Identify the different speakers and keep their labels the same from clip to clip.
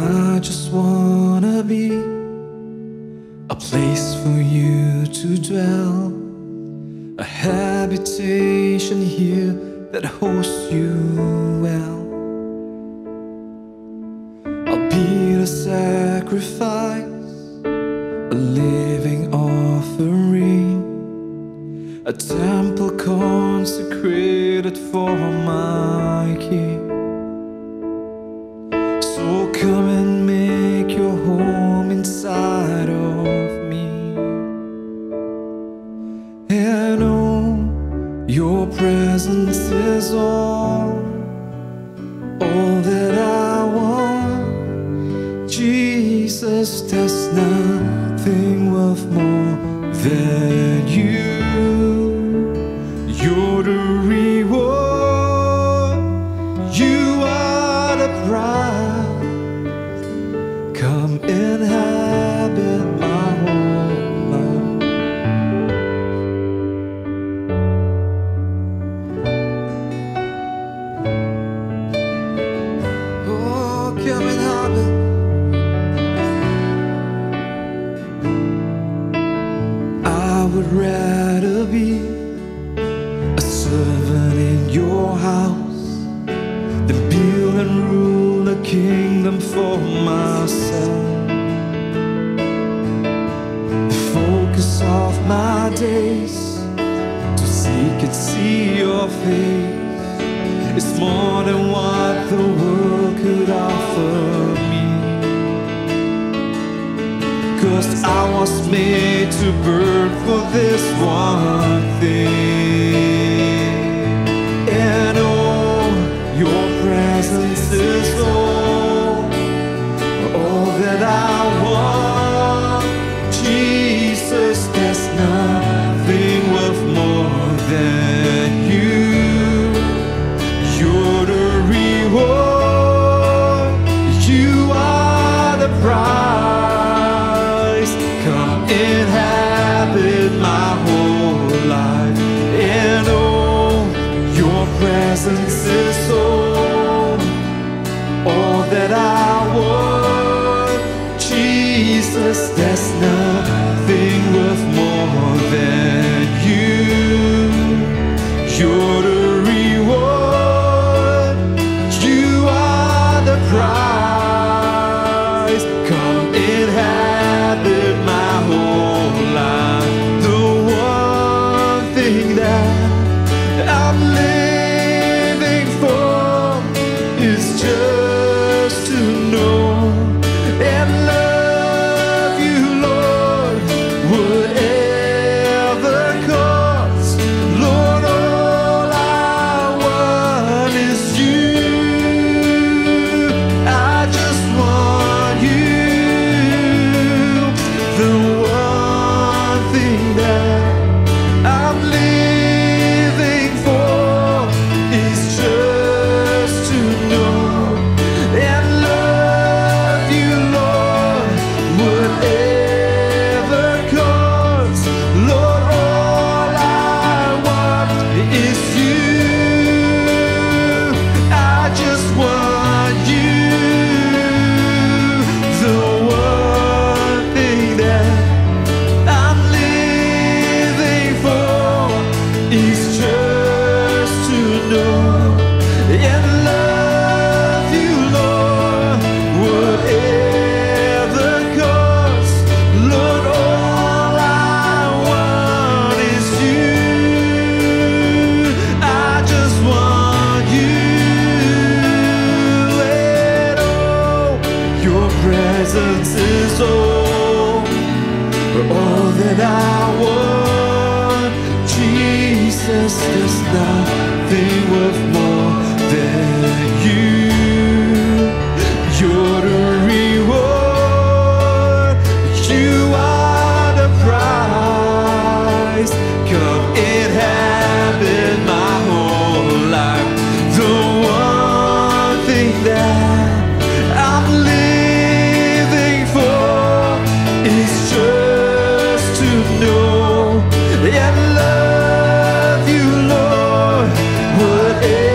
Speaker 1: I just wanna be a place for you to dwell, a habitation here that hosts you well. I'll be the sacrifice, a living offering, a temple consecrated for my King. So come and make your home inside of me, and oh, your presence is all that I want. Jesus, there's nothing worth more than you. You're the reward, you are the prize. Come inhabit my whole life. Oh, come inhabit. I would rather be a servant in your house than build and rule a kingdom for myself. The focus of my days to seek and see your face is more than what the world could offer me. 'Cause I was made to burn for this one thing, and oh, your presence is all that I want. Jesus, there's nothing worth more than you. You're the reward, you are the prize. Come inhabit my whole life, and oh, your presence is all that I want. Jesus, there's nothing worth more than you. You're the reward, you are the prize. Come inhabit my whole life. The one thing that I'm living for is just to know and love you, Lord, whatever costs. Lord, all I want is you. I just want you. The one thing that I'm living for is just to know and love you, Lord, whatever costs. Lord, all I want is you. I just want you. The one thing that I'm living for is just to know and love you, Lord, whatever costs. Lord, all I want is you. I just want you, and oh, your presence is all that I want. Jesus, there's nothing worth more than you. You're the reward, you are the prize. Come inhabit my whole life. The one thing that I'm living for is just to know and love you, Lord, whatever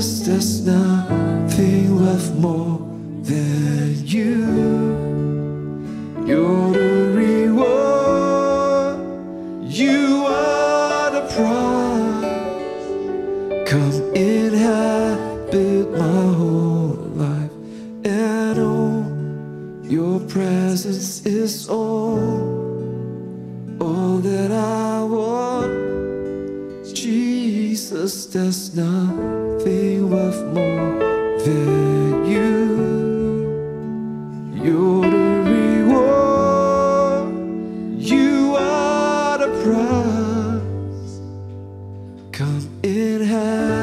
Speaker 1: Jesus, there's nothing worth more than you. You're the reward, you are the prize. Come inhabit my whole life, and oh, your presence is all that I want. Jesus, there's nothing worth more than you. You're the reward, you are the prize. Come inhabit